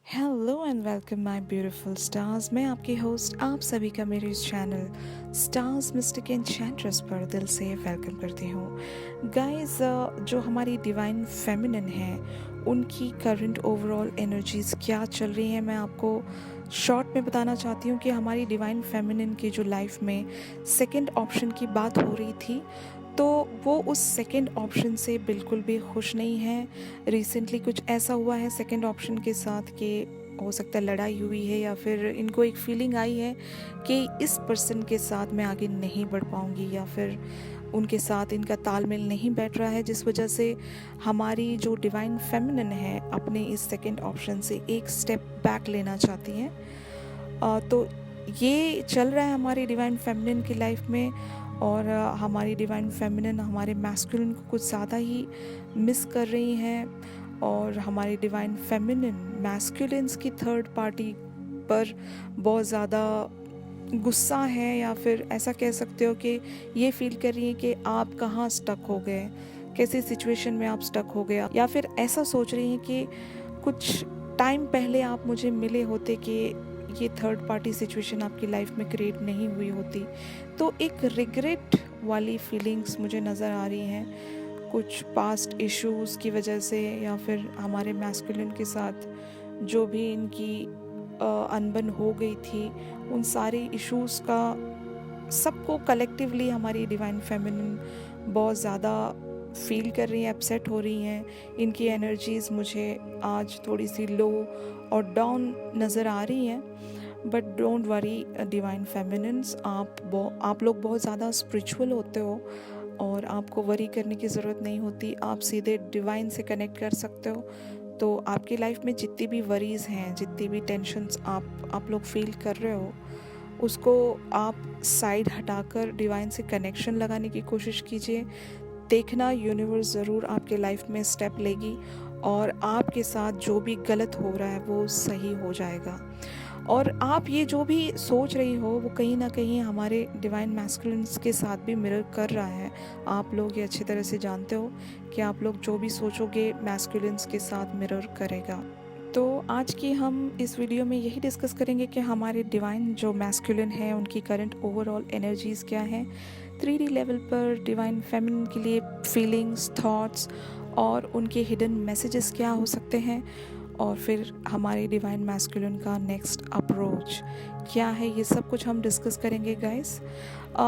Hello and welcome my beautiful stars. मैं आपकी host आप सभी का मेरे इस चैनल स्टार्स मिस्टिक एन्चेंट्रेस पर दिल से वेलकम करती हूँ। गाइस, जो हमारी डिवाइन फेमिनिन है उनकी करंट ओवरऑल एनर्जीज क्या चल रही हैं, मैं आपको शॉर्ट में बताना चाहती हूँ कि हमारी डिवाइन फेमिनिन की जो लाइफ में सेकंड ऑप्शन की बात हो रही थी, तो वो उस सेकंड ऑप्शन से बिल्कुल भी खुश नहीं है। रिसेंटली कुछ ऐसा हुआ है सेकंड ऑप्शन के साथ कि हो सकता है लड़ाई हुई है, या फिर इनको एक फीलिंग आई है कि इस पर्सन के साथ मैं आगे नहीं बढ़ पाऊंगी, या फिर उनके साथ इनका तालमेल नहीं बैठ रहा है, जिस वजह से हमारी जो डिवाइन फेमिनिन है अपने इस सेकंड ऑप्शन से एक स्टेप बैक लेना चाहती हैं। तो ये चल रहा है हमारी डिवाइन फेमिनिन की लाइफ में, और हमारी डिवाइन फेमिनिन हमारे मैस्कुलिन को कुछ ज़्यादा ही मिस कर रही हैं, और हमारी डिवाइन फेमिनिन मैस्कुलिन्स की थर्ड पार्टी पर बहुत ज़्यादा गुस्सा है, या फिर ऐसा कह सकते हो कि ये फील कर रही है कि आप कहाँ स्टक हो गए, कैसी सिचुएशन में आप स्टक हो गए, या फिर ऐसा सोच रही हैं कि कुछ टाइम पहले आप मुझे मिले होते कि ये थर्ड पार्टी सिचुएशन आपकी लाइफ में क्रिएट नहीं हुई होती। तो एक रिग्रेट वाली फीलिंग्स मुझे नज़र आ रही हैं, कुछ पास्ट इश्यूज़ की वजह से, या फिर हमारे मैस्कुलिन के साथ जो भी इनकी अनबन हो गई थी, उन सारे इश्यूज़ का सबको कलेक्टिवली हमारी डिवाइन फेमिनिन बहुत ज़्यादा फील कर रही हैं, अपसेट हो रही हैं। इनकी एनर्जीज़ मुझे आज थोड़ी सी लो और डाउन नज़र आ रही हैं। But don't worry divine feminines, आप लोग बहुत ज़्यादा स्पिरिचुअल होते हो, और आपको वरी करने की ज़रूरत नहीं होती। आप सीधे डिवाइन से कनेक्ट कर सकते हो। तो आपकी लाइफ में जितनी भी वरीज़ हैं, जितनी भी टेंशन्स आप लोग फील कर रहे हो, उसको आप साइड हटाकर डिवाइन से कनेक्शन लगाने की कोशिश कीजिए। देखना, यूनिवर्स ज़रूर आपके लाइफ में स्टेप लेगी, और आपके साथ जो भी गलत हो रहा है वो सही हो जाएगा। और आप ये जो भी सोच रही हो वो कहीं ना कहीं हमारे डिवाइन मैस्कुलिन्स के साथ भी मिरर कर रहा है। आप लोग ये अच्छी तरह से जानते हो कि आप लोग जो भी सोचोगे मैस्कुलिन्स के साथ मिरर करेगा। तो आज की हम इस वीडियो में यही डिस्कस करेंगे कि हमारे डिवाइन जो मैस्कुलिन है उनकी करंट ओवरऑल एनर्जीज़ क्या हैं, 3D लेवल पर डिवाइन फेमिनिन के लिए फीलिंग्स, थॉट्स और उनके हिडन मैसेजेस क्या हो सकते हैं, और फिर हमारे डिवाइन मैस्कुलिन का नेक्स्ट अप्रोच क्या है, ये सब कुछ हम डिस्कस करेंगे गाइस।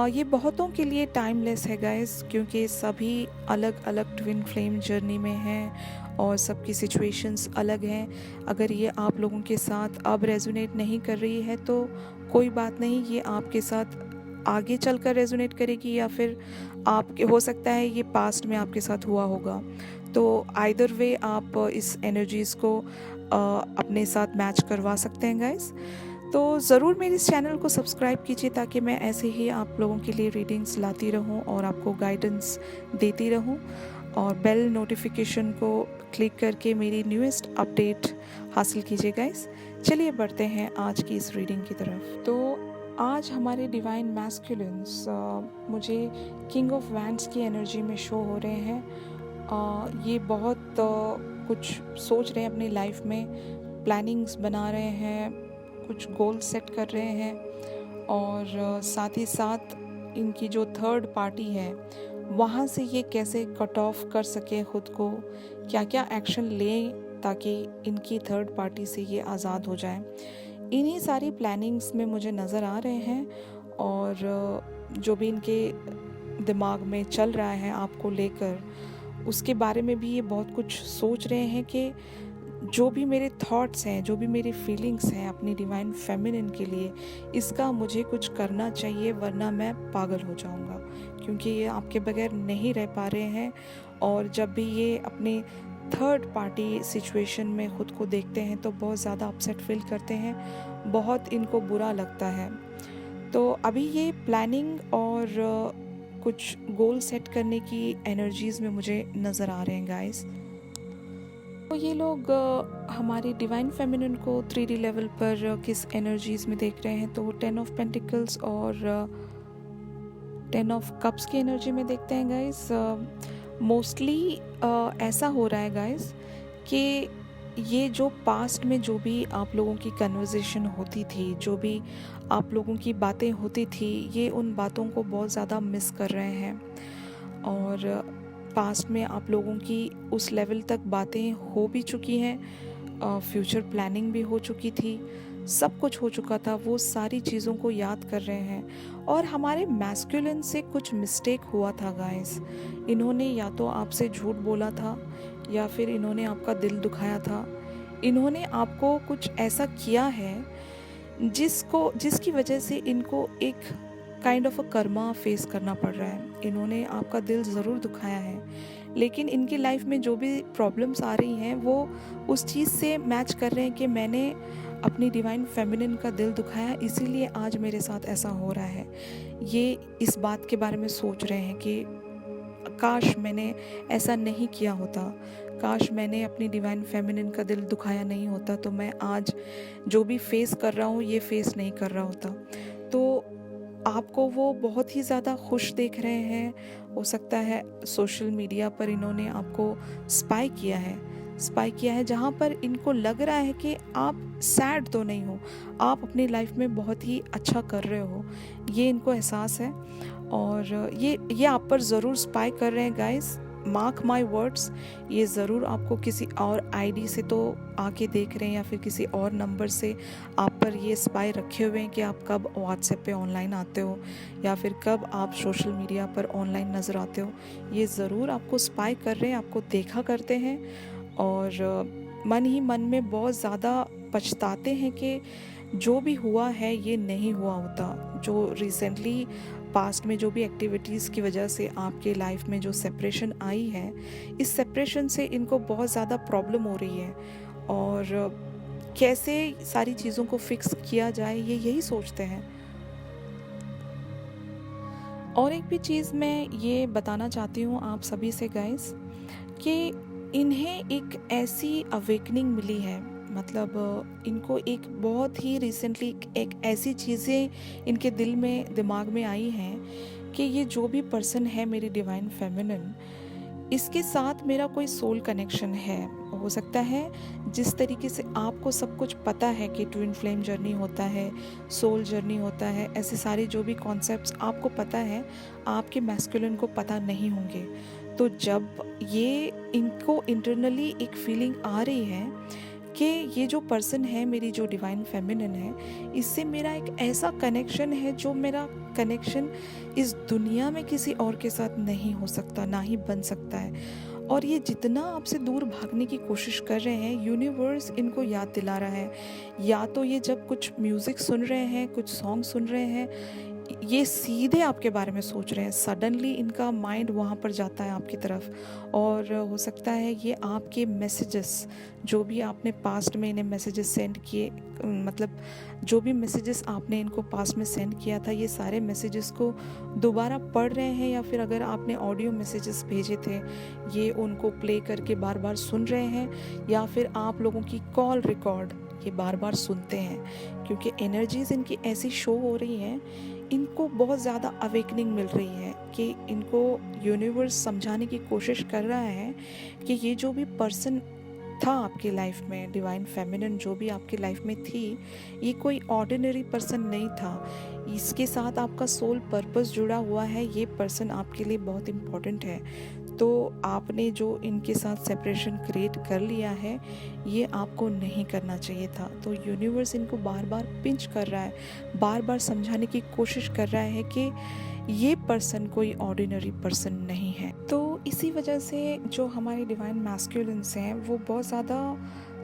ये बहुतों के लिए टाइमलेस है गाइस, क्योंकि सभी अलग अलग ट्विन फ्लेम जर्नी में हैं और सबकी सिचुएशंस अलग हैं। अगर ये आप लोगों के साथ अब रेजोनेट नहीं कर रही है तो कोई बात नहीं, ये आपके साथ आगे चलकर रेजोनेट करेगी, या फिर आपके हो सकता है ये पास्ट में आपके साथ हुआ होगा। तो आइदर वे आप इस एनर्जीज़ को अपने साथ मैच करवा सकते हैं गाइस। तो ज़रूर मेरे इस चैनल को सब्सक्राइब कीजिए, ताकि मैं ऐसे ही आप लोगों के लिए रीडिंग्स लाती रहूं और आपको गाइडेंस देती रहूं, और बेल नोटिफिकेशन को क्लिक करके मेरी न्यूएस्ट अपडेट हासिल कीजिए गाइस। चलिए बढ़ते हैं आज की इस रीडिंग की तरफ। तो आज हमारे डिवाइन मैस्कुलिन्स मुझे किंग ऑफ वैंड्स की एनर्जी में शो हो रहे हैं। ये बहुत कुछ सोच रहे हैं अपनी लाइफ में, प्लानिंग्स बना रहे हैं, कुछ गोल सेट कर रहे हैं, और साथ ही साथ इनकी जो थर्ड पार्टी है वहाँ से ये कैसे कट ऑफ कर सके खुद को, क्या क्या एक्शन लें ताकि इनकी थर्ड पार्टी से ये आज़ाद हो जाए। इन्हीं सारी प्लानिंग्स में मुझे नज़र आ रहे हैं, और जो भी इनके दिमाग में चल रहा है आपको लेकर, उसके बारे में भी ये बहुत कुछ सोच रहे हैं कि जो भी मेरे थॉट्स हैं, जो भी मेरी फीलिंग्स हैं अपनी डिवाइन फेमिनिन के लिए, इसका मुझे कुछ करना चाहिए, वरना मैं पागल हो जाऊंगा, क्योंकि ये आपके बगैर नहीं रह पा रहे हैं। और जब भी ये अपने थर्ड पार्टी सिचुएशन में ख़ुद को देखते हैं तो बहुत ज़्यादा अपसेट फील करते हैं, बहुत इनको बुरा लगता है। तो अभी ये प्लानिंग और कुछ गोल सेट करने की एनर्जीज़ में मुझे नज़र आ रहे हैं गाइस। तो ये लोग हमारी डिवाइन फेमिनिन को 3D लेवल पर किस एनर्जीज़ में देख रहे हैं, तो 10 ऑफ पेंटिकल्स और 10 ऑफ कप्स की एनर्जी में देखते हैं गाइस। मोस्टली ऐसा हो रहा है गाइस कि ये जो पास्ट में जो भी आप लोगों की कन्वर्सेशन होती थी, जो भी आप लोगों की बातें होती थी, ये उन बातों को बहुत ज़्यादा मिस कर रहे हैं। और पास्ट में आप लोगों की उस लेवल तक बातें हो भी चुकी हैं, फ्यूचर प्लानिंग भी हो चुकी थी, सब कुछ हो चुका था, वो सारी चीज़ों को याद कर रहे हैं। और हमारे मैस्कुलिन से कुछ मिस्टेक हुआ था गाइस। इन्होंने या तो आपसे झूठ बोला था, या फिर इन्होंने आपका दिल दुखाया था। इन्होंने आपको कुछ ऐसा किया है जिसकी वजह से इनको एक kind of a Karma face करना पड़ रहा है। इन्होंने आपका दिल ज़रूर दुखाया है, लेकिन इनकी लाइफ में जो भी प्रॉब्लम्स आ रही हैं वो उस चीज़ से मैच कर रहे हैं कि मैंने अपनी डिवाइन फेमिनिन का दिल दुखाया, इसीलिए आज मेरे साथ ऐसा हो रहा है। ये इस बात के बारे में सोच रहे हैं कि काश मैंने ऐसा नहीं किया होता, काश मैंने अपनी डिवाइन फेमिनिन का दिल दुखाया नहीं होता, तो मैं आज जो भी फेस कर रहा हूँ ये फेस नहीं कर रहा होता। तो आपको वो बहुत ही ज़्यादा खुश देख रहे हैं। हो सकता है सोशल मीडिया पर इन्होंने आपको स्पाई किया है जहाँ पर इनको लग रहा है कि आप सैड तो नहीं हो, आप अपनी लाइफ में बहुत ही अच्छा कर रहे हो, ये इनको एहसास है। और ये आप पर ज़रूर स्पाई कर रहे हैं गाइस, मार्क माई वर्ड्स। ये ज़रूर आपको किसी और आईडी से तो आके देख रहे हैं, या फिर किसी और नंबर से आप पर ये स्पाई रखे हुए हैं कि आप कब व्हाट्सएप पे ऑनलाइन आते हो, या फिर कब आप सोशल मीडिया पर ऑनलाइन नज़र आते हो। ये ज़रूर आपको स्पाई कर रहे हैं, आपको देखा करते हैं, और मन ही मन में बहुत ज़्यादा पछताते हैं कि जो भी हुआ है ये नहीं हुआ होता। जो रिसेंटली पास्ट में जो भी एक्टिविटीज़ की वजह से आपके लाइफ में जो सेपरेशन आई है, इस सेपरेशन से इनको बहुत ज़्यादा प्रॉब्लम हो रही है, और कैसे सारी चीज़ों को फिक्स किया जाए ये यही सोचते हैं। और एक भी चीज़ मैं ये बताना चाहती हूँ आप सभी से गाइस, कि इन्हें एक ऐसी अवेकनिंग मिली है, मतलब इनको एक बहुत ही रिसेंटली एक ऐसी चीज़ें इनके दिल में दिमाग में आई हैं कि ये जो भी पर्सन है मेरी डिवाइन फेमिनिन, इसके साथ मेरा कोई सोल कनेक्शन है। हो सकता है जिस तरीके से आपको सब कुछ पता है कि ट्विन फ्लेम जर्नी होता है, सोल जर्नी होता है, ऐसे सारे जो भी कॉन्सेप्ट्स आपको पता है, आपके मैस्कुलिन को पता नहीं होंगे। तो जब ये इनको इंटरनली एक फीलिंग आ रही है कि ये जो पर्सन है मेरी जो डिवाइन फेमिनिन है, इससे मेरा एक ऐसा कनेक्शन है जो मेरा कनेक्शन इस दुनिया में किसी और के साथ नहीं हो सकता, ना ही बन सकता है। और ये जितना आपसे दूर भागने की कोशिश कर रहे हैं, यूनिवर्स इनको याद दिला रहा है। या तो ये जब कुछ म्यूज़िक सुन रहे हैं, कुछ सॉन्ग सुन रहे हैं, ये सीधे आपके बारे में सोच रहे हैं, सडनली इनका माइंड वहाँ पर जाता है आपकी तरफ। और हो सकता है ये आपके मैसेजेस, जो भी आपने पास्ट में इन्हें मैसेजेस सेंड किए, मतलब जो भी मैसेजेस आपने इनको पास्ट में सेंड किया था, ये सारे मैसेजेस को दोबारा पढ़ रहे हैं, या फिर अगर आपने ऑडियो मैसेजेस भेजे थे ये उनको प्ले करके बार बार सुन रहे हैं, या फिर आप लोगों की कॉल रिकॉर्ड ये बार बार सुनते हैं। क्योंकि एनर्जीज इनकी ऐसी शो हो रही हैं, इनको बहुत ज़्यादा अवेकनिंग मिल रही है कि इनको यूनिवर्स समझाने की कोशिश कर रहा है कि ये जो भी पर्सन था आपकी लाइफ में, डिवाइन फेमिनिन जो भी आपकी लाइफ में थी, ये कोई ऑर्डिनरी पर्सन नहीं था। इसके साथ आपका सोल पर्पस जुड़ा हुआ है, ये पर्सन आपके लिए बहुत इम्पोर्टेंट है। तो आपने जो इनके साथ सेपरेशन क्रिएट कर लिया है, ये आपको नहीं करना चाहिए था। तो यूनिवर्स इनको बार बार पिंच कर रहा है, बार बार समझाने की कोशिश कर रहा है कि ये पर्सन कोई ऑर्डिनरी पर्सन नहीं है। तो इसी वजह से जो हमारे डिवाइन मैस्कुलिन्स हैं वो बहुत ज़्यादा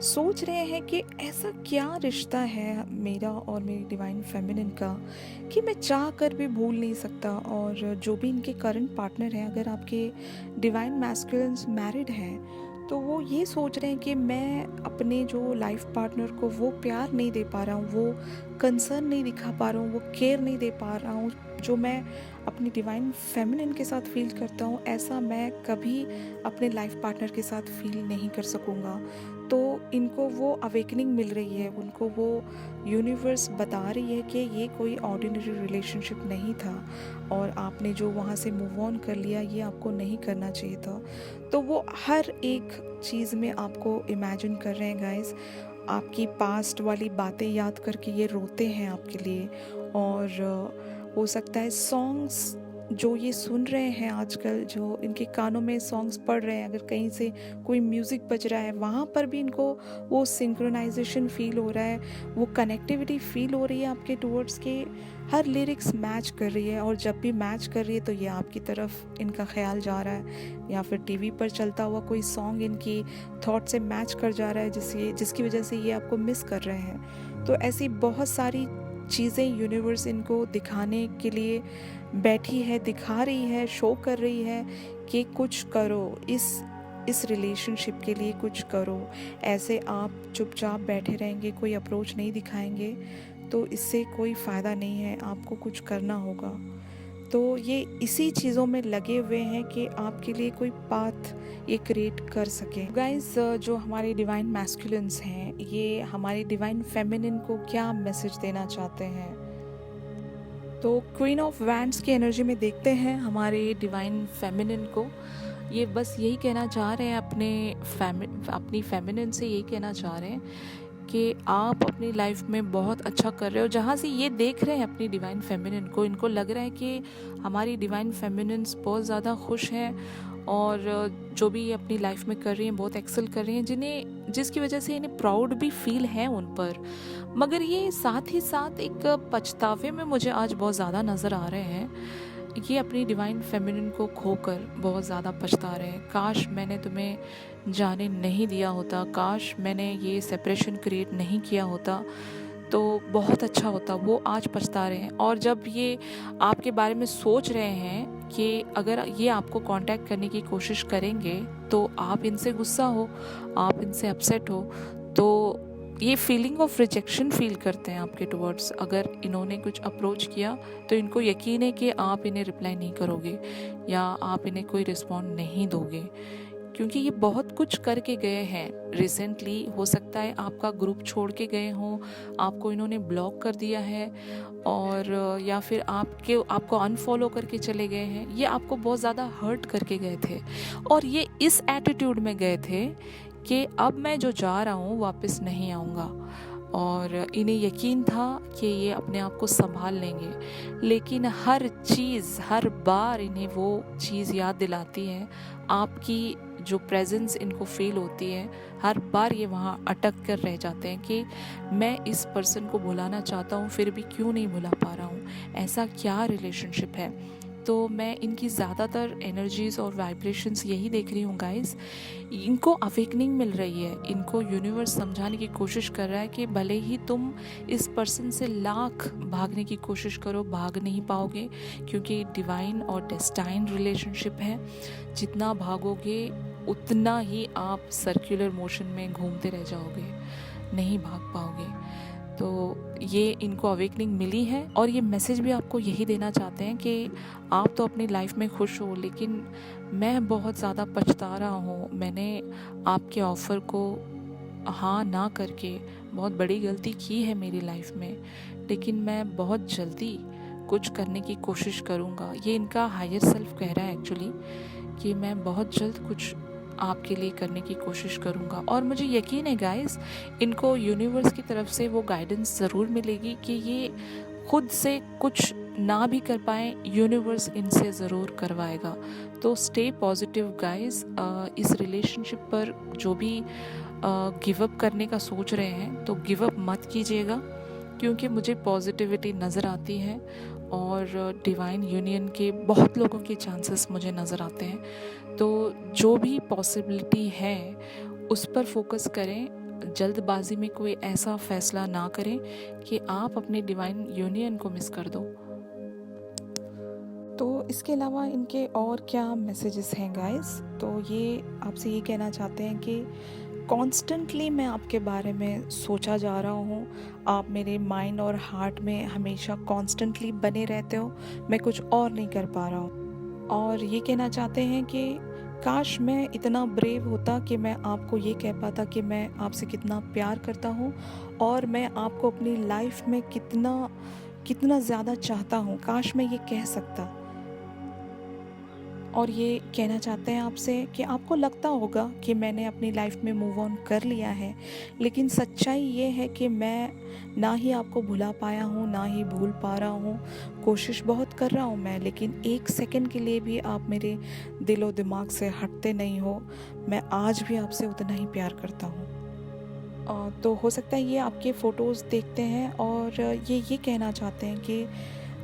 सोच रहे हैं कि ऐसा क्या रिश्ता है मेरा और मेरी डिवाइन फेमिनिन का कि मैं चाह कर भी भूल नहीं सकता। और जो भी इनके करंट पार्टनर हैं, अगर आपके डिवाइन मैस्कुलिन्स मैरिड हैं, तो वो ये सोच रहे हैं कि मैं अपने जो लाइफ पार्टनर को वो प्यार नहीं दे पा रहा हूँ, वो कंसर्न नहीं दिखा पा रहा हूँ, वो केयर नहीं दे पा रहा हूँ जो मैं अपनी डिवाइन फेमिनिन के साथ फील करता हूँ, ऐसा मैं कभी अपने लाइफ पार्टनर के साथ फील नहीं कर सकूँगा। तो इनको वो अवेकनिंग मिल रही है, उनको वो यूनिवर्स बता रही है कि ये कोई ऑर्डिनरी रिलेशनशिप नहीं था और आपने जो वहाँ से मूव ऑन कर लिया, ये आपको नहीं करना चाहिए था। तो वो हर एक चीज़ में आपको इमेजिन कर रहे हैं गाइस। आपकी पास्ट वाली बातें याद करके ये रोते हैं आपके लिए। और हो सकता है सॉन्ग्स जो ये सुन रहे हैं आजकल, जो इनके कानों में सॉन्ग्स पड़ रहे हैं, अगर कहीं से कोई म्यूज़िक बज रहा है वहाँ पर भी इनको वो सिंक्रोनाइजेशन फील हो रहा है, वो कनेक्टिविटी फील हो रही है आपके टूवर्ड्स के। हर लिरिक्स मैच कर रही है, और जब भी मैच कर रही है तो ये आपकी तरफ इनका ख्याल जा रहा है, या फिर टीवी पर चलता हुआ कोई सॉन्ग इनकी थॉट से मैच कर जा रहा है, जिसकी वजह से ये आपको मिस कर रहे हैं। तो ऐसी बहुत सारी चीज़ें यूनिवर्स इनको दिखाने के लिए बैठी है, दिखा रही है, शो कर रही है कि कुछ करो, इस रिलेशनशिप के लिए कुछ करो। ऐसे आप चुपचाप बैठे रहेंगे, कोई अप्रोच नहीं दिखाएंगे, तो इससे कोई फ़ायदा नहीं है, आपको कुछ करना होगा। तो ये इसी चीज़ों में लगे हुए हैं कि आपके लिए कोई पाथ ये क्रिएट कर सके। गाइस, जो हमारे डिवाइन मैस्कुलिन्स हैं, ये हमारी डिवाइन फेमिनिन को क्या मैसेज देना चाहते हैं? तो क्वीन ऑफ वैंड्स की एनर्जी में देखते हैं हमारे डिवाइन फेमिनिन को। ये बस यही कहना चाह रहे हैं अपनी फेमिनिन से, यही कहना चाह रहे हैं कि आप अपनी लाइफ में बहुत अच्छा कर रहे हो। जहाँ से ये देख रहे हैं अपनी डिवाइन फेमिनिन को, इनको लग रहा है कि हमारी डिवाइन फेमिनिन्स बहुत ज़्यादा खुश हैं और जो भी ये अपनी लाइफ में कर रही हैं बहुत एक्सेल कर रही हैं, जिसकी वजह से इन्हें प्राउड भी फील है उन पर। मगर ये साथ ही साथ एक पछतावे में मुझे आज बहुत ज़्यादा नज़र आ रहे हैं। ये अपनी डिवाइन फेमिनिन को खोकर बहुत ज़्यादा पछता रहे हैं। काश मैंने तुम्हें जाने नहीं दिया होता, काश मैंने ये सेपरेशन क्रिएट नहीं किया होता, तो बहुत अच्छा होता। वो आज पछता रहे हैं। और जब ये आपके बारे में सोच रहे हैं कि अगर ये आपको कांटेक्ट करने की कोशिश करेंगे तो आप इनसे गुस्सा हो, आप इनसे अपसेट हो, तो ये फीलिंग ऑफ रिजेक्शन फील करते हैं आपके टुवर्ड्स। अगर इन्होंने कुछ अप्रोच किया तो इनको यकीन है कि आप इन्हें रिप्लाई नहीं करोगे या आप इन्हें कोई रिस्पॉन्ड नहीं दोगे, क्योंकि ये बहुत कुछ करके गए हैं रिसेंटली। हो सकता है आपका ग्रुप छोड़ के गए हों, आपको इन्होंने ब्लॉक कर दिया है, और या फिर आपको अनफॉलो करके चले गए हैं। ये आपको बहुत ज़्यादा हर्ट करके गए थे और ये इस एटीट्यूड में गए थे कि अब मैं जो जा रहा हूँ वापस नहीं आऊँगा, और इन्हें यकीन था कि ये अपने आप को संभाल लेंगे। लेकिन हर चीज़, हर बार इन्हें वो चीज़ याद दिलाती है, आपकी जो प्रेजेंस इनको फील होती है, हर बार ये वहाँ अटक कर रह जाते हैं कि मैं इस पर्सन को भुलाना चाहता हूँ फिर भी क्यों नहीं भुला पा रहा हूँ, ऐसा क्या रिलेशनशिप है। तो मैं इनकी ज़्यादातर एनर्जीज़ और वाइब्रेशंस यही देख रही हूँ गाइस। इनको अवेकनिंग मिल रही है, इनको यूनिवर्स समझाने की कोशिश कर रहा है कि भले ही तुम इस पर्सन से लाख भागने की कोशिश करो, भाग नहीं पाओगे, क्योंकि डिवाइन और डेस्टाइन रिलेशनशिप है। जितना भागोगे उतना ही आप सर्कुलर मोशन में घूमते रह जाओगे, नहीं भाग पाओगे। तो ये इनको अवेकनिंग मिली है और ये मैसेज भी आपको यही देना चाहते हैं कि आप तो अपनी लाइफ में खुश हो, लेकिन मैं बहुत ज़्यादा पछता रहा हूँ। मैंने आपके ऑफ़र को हाँ ना करके बहुत बड़ी गलती की है मेरी लाइफ में, लेकिन मैं बहुत जल्दी कुछ करने की कोशिश करूँगा। ये इनका हायर सेल्फ कह रहा है एक्चुअली कि मैं बहुत जल्द कुछ आपके लिए करने की कोशिश करूँगा। और मुझे यकीन है गाइस, इनको यूनिवर्स की तरफ से वो गाइडेंस ज़रूर मिलेगी कि ये खुद से कुछ ना भी कर पाएँ, यूनिवर्स इनसे ज़रूर करवाएगा। तो स्टे पॉजिटिव गाइस। इस रिलेशनशिप पर जो भी गिव अप करने का सोच रहे हैं तो गिव अप मत कीजिएगा, क्योंकि मुझे पॉजिटिविटी नज़र आती है और डिवाइन यूनियन के बहुत लोगों के चांसेस मुझे नज़र आते हैं। तो जो भी पॉसिबिलिटी है उस पर फोकस करें, जल्दबाजी में कोई ऐसा फैसला ना करें कि आप अपने डिवाइन यूनियन को मिस कर दो। तो इसके अलावा इनके और क्या मैसेजेस हैं गाइस? तो ये आपसे ये कहना चाहते हैं कि कॉन्स्टेंटली मैं आपके बारे में सोचा जा रहा हूँ, आप मेरे माइंड और हार्ट में हमेशा कॉन्स्टेंटली बने रहते हो, मैं कुछ और नहीं कर पा रहा हूँ। और ये कहना चाहते हैं कि काश मैं इतना ब्रेव होता कि मैं आपको ये कह पाता कि मैं आपसे कितना प्यार करता हूँ और मैं आपको अपनी लाइफ में कितना कितना ज़्यादा चाहता हूँ, काश मैं ये कह सकता। और ये कहना चाहते हैं आपसे कि आपको लगता होगा कि मैंने अपनी लाइफ में मूव ऑन कर लिया है, लेकिन सच्चाई ये है कि मैं ना ही आपको भुला पाया हूँ, ना ही भूल पा रहा हूँ। कोशिश बहुत कर रहा हूँ मैं, लेकिन एक सेकंड के लिए भी आप मेरे दिलो दिमाग से हटते नहीं हो। मैं आज भी आपसे उतना ही प्यार करता हूँ। तो हो सकता है ये आपके फ़ोटोज़ देखते हैं और ये कहना चाहते हैं कि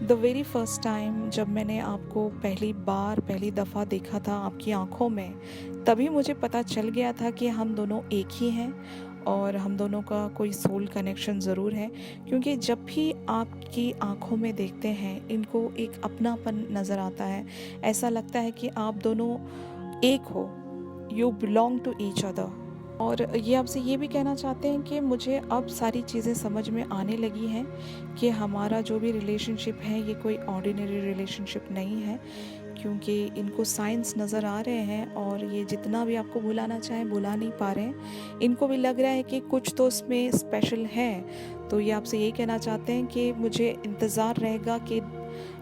द वेरी फर्स्ट टाइम जब मैंने आपको पहली दफ़ा देखा था आपकी आँखों में, तभी मुझे पता चल गया था कि हम दोनों एक ही हैं और हम दोनों का कोई सोल कनेक्शन ज़रूर है। क्योंकि जब भी आपकी आँखों में देखते हैं, इनको एक अपनापन नज़र आता है। ऐसा लगता है कि आप दोनों एक हो, you belong to each other. और ये आपसे ये भी कहना चाहते हैं कि मुझे अब सारी चीज़ें समझ में आने लगी हैं कि हमारा जो भी रिलेशनशिप है ये कोई ऑर्डिनरी रिलेशनशिप नहीं है, क्योंकि इनको साइंस नज़र आ रहे हैं और ये जितना भी आपको भुलाना चाहें भुला नहीं पा रहे हैं। इनको भी लग रहा है कि कुछ तो इसमें स्पेशल है। तो ये आपसे यही कहना चाहते हैं कि मुझे इंतज़ार रहेगा कि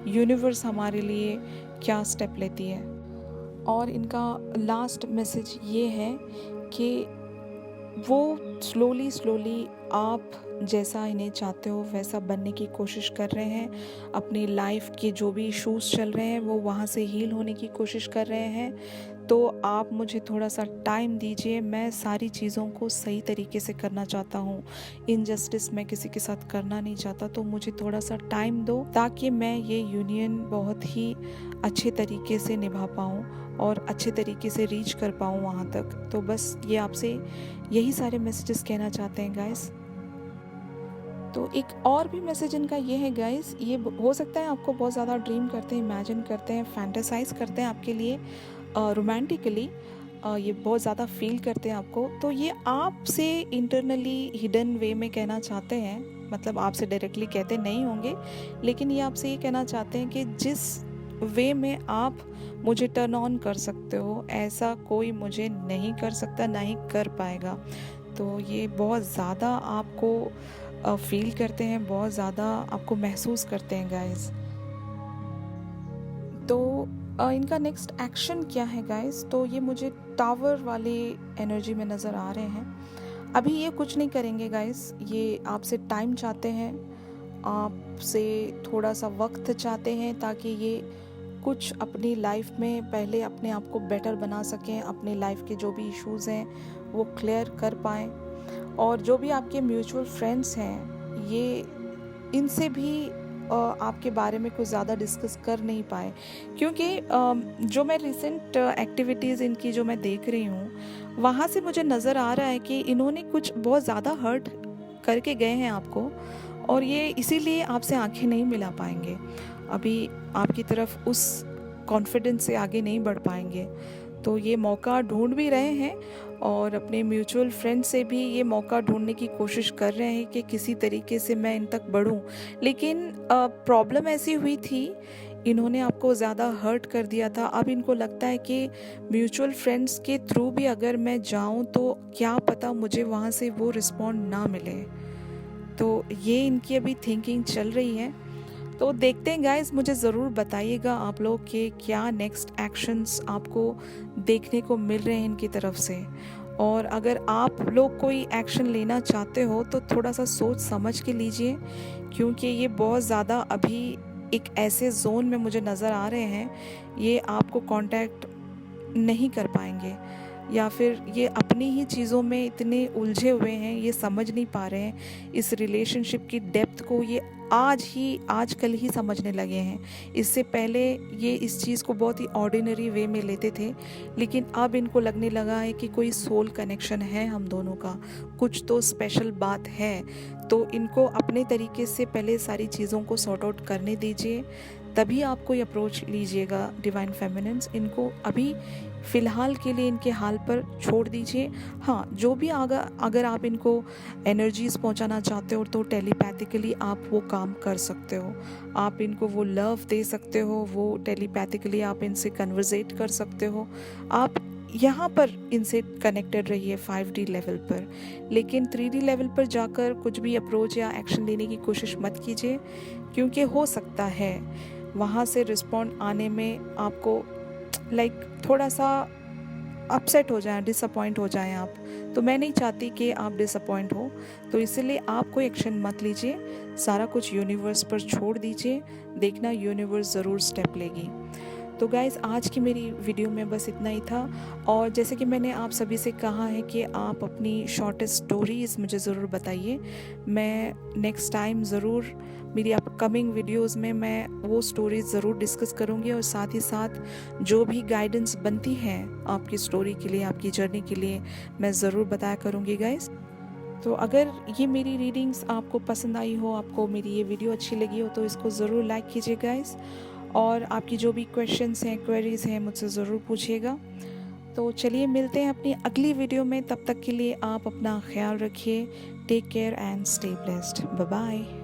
यूनिवर्स हमारे लिए क्या स्टेप लेती है। और इनका लास्ट मैसेज ये है कि वो स्लोली आप जैसा इन्हें चाहते हो वैसा बनने की कोशिश कर रहे हैं। अपनी लाइफ के जो भी इश्यूज़ चल रहे हैं वो वहाँ से हील होने की कोशिश कर रहे हैं। तो आप मुझे थोड़ा सा टाइम दीजिए, मैं सारी चीज़ों को सही तरीके से करना चाहता हूँ। इनजस्टिस मैं किसी के साथ करना नहीं चाहता, तो मुझे थोड़ा सा टाइम दो ताकि मैं ये यूनियन बहुत ही अच्छे तरीके से निभा पाऊँ और अच्छे तरीके से रीच कर पाऊँ वहाँ तक। तो बस ये आपसे यही सारे मैसेजेस कहना चाहते हैं गाइस। तो एक और भी मैसेज इनका ये है गाइस, ये हो सकता है आपको बहुत ज़्यादा ड्रीम करते हैं, इमेजिन करते हैं, फैंटेसाइज करते हैं आपके लिए रोमांटिकली, ये बहुत ज़्यादा फील करते हैं आपको। तो ये आपसे इंटरनली हिडन वे में कहना चाहते हैं, मतलब आपसे डायरेक्टली कहते नहीं होंगे, लेकिन ये आपसे ये कहना चाहते हैं कि जिस वे में आप मुझे टर्न ऑन कर सकते हो, ऐसा कोई मुझे नहीं कर सकता, ना ही कर पाएगा। तो ये बहुत ज़्यादा आपको फील करते हैं, बहुत ज़्यादा आपको महसूस करते हैं गाइस। तो इनका नेक्स्ट एक्शन क्या है गाइस, तो ये मुझे टावर वाली एनर्जी में नज़र आ रहे हैं। अभी ये कुछ नहीं करेंगे गाइस, ये आपसे टाइम चाहते हैं, आपसे थोड़ा सा वक्त चाहते हैं ताकि ये कुछ अपनी लाइफ में पहले अपने आप को बेटर बना सकें, अपनी लाइफ के जो भी इश्यूज़ हैं वो क्लियर कर पाएँ। और जो भी आपके म्यूचुअल फ्रेंड्स हैं, ये इनसे भी आपके बारे में कुछ ज़्यादा डिस्कस कर नहीं पाए, क्योंकि जो मैं रिसेंट एक्टिविटीज़ इनकी जो मैं देख रही हूँ, वहाँ से मुझे नज़र आ रहा है कि इन्होंने कुछ बहुत ज़्यादा हर्ट करके गए हैं आपको, और ये इसीलिए आपसे आंखें नहीं मिला पाएंगे, अभी आपकी तरफ उस कॉन्फिडेंस से आगे नहीं बढ़ पाएंगे। तो ये मौका ढूंढ भी रहे हैं और अपने म्यूचुअल फ्रेंड से भी ये मौका ढूंढने की कोशिश कर रहे हैं कि किसी तरीके से मैं इन तक बढ़ूं। लेकिन प्रॉब्लम ऐसी हुई थी, इन्होंने आपको ज़्यादा हर्ट कर दिया था। अब इनको लगता है कि म्यूचुअल फ्रेंड्स के थ्रू भी अगर मैं जाऊं तो क्या पता मुझे वहाँ से वो रिस्पॉन्ड ना मिले। तो ये इनकी अभी थिंकिंग चल रही है। तो देखते हैं गाइस, मुझे ज़रूर बताइएगा आप लोग के क्या नेक्स्ट एक्शंस आपको देखने को मिल रहे हैं इनकी तरफ से। और अगर आप लोग कोई एक्शन लेना चाहते हो तो थोड़ा सा सोच समझ के लीजिए, क्योंकि ये बहुत ज़्यादा अभी एक ऐसे जोन में मुझे नज़र आ रहे हैं, ये आपको कांटेक्ट नहीं कर पाएंगे, या फिर ये अपनी ही चीज़ों में इतने उलझे हुए हैं, ये समझ नहीं पा रहे हैं इस रिलेशनशिप की डेप्थ को। ये आजकल ही समझने लगे हैं। इससे पहले ये इस चीज़ को बहुत ही ऑर्डिनरी वे में लेते थे, लेकिन अब इनको लगने लगा है कि कोई सोल कनेक्शन है हम दोनों का, कुछ तो स्पेशल बात है। तो इनको अपने तरीके से पहले सारी चीज़ों को सॉर्ट आउट करने दीजिए, तभी आप कोई अप्रोच लीजिएगा डिवाइन फेमिनिन्स। इनको अभी फ़िलहाल के लिए इनके हाल पर छोड़ दीजिए। हाँ, जो भी अगर आप इनको एनर्जीज़ पहुंचाना चाहते हो तो टेलीपैथिकली आप वो काम कर सकते हो। आप इनको वो लव दे सकते हो, वो टेलीपैथिकली आप इनसे कन्वर्सेट कर सकते हो। आप यहाँ पर इनसे कनेक्टेड रहिए 5D लेवल पर, लेकिन 3D लेवल पर जाकर कुछ भी अप्रोच या एक्शन लेने की कोशिश मत कीजिए, क्योंकि हो सकता है वहाँ से रिस्पॉन्ड आने में आपको थोड़ा सा अपसेट हो जाएं, डिसअपॉइंट हो जाएं आप। तो मैं नहीं चाहती कि आप डिसअपॉइंट हो, तो इसीलिए आप कोई एक्शन मत लीजिए, सारा कुछ यूनिवर्स पर छोड़ दीजिए। देखना यूनिवर्स ज़रूर स्टेप लेगी। तो गाइज़, आज की मेरी वीडियो में बस इतना ही था। और जैसे कि मैंने आप सभी से कहा है कि आप अपनी शॉर्टेस्ट स्टोरीज़ मुझे ज़रूर बताइए। मैं नेक्स्ट टाइम ज़रूर मेरी अपकमिंग वीडियोस में मैं वो स्टोरीज़ ज़रूर डिस्कस करूँगी, और साथ ही साथ जो भी गाइडेंस बनती है आपकी स्टोरी के लिए, आपकी जर्नी के लिए, मैं ज़रूर बताया करूँगी गाइज़। तो अगर ये मेरी रीडिंग्स आपको पसंद आई हो, आपको मेरी ये वीडियो अच्छी लगी हो, तो इसको ज़रूर लाइक कीजिए गाइज़। और आपकी जो भी क्वेश्चंस हैं, क्वेरीज़ हैं, मुझसे ज़रूर पूछिएगा। तो चलिए मिलते हैं अपनी अगली वीडियो में। तब तक के लिए आप अपना ख्याल रखिए। Take care and stay blessed. Bye bye.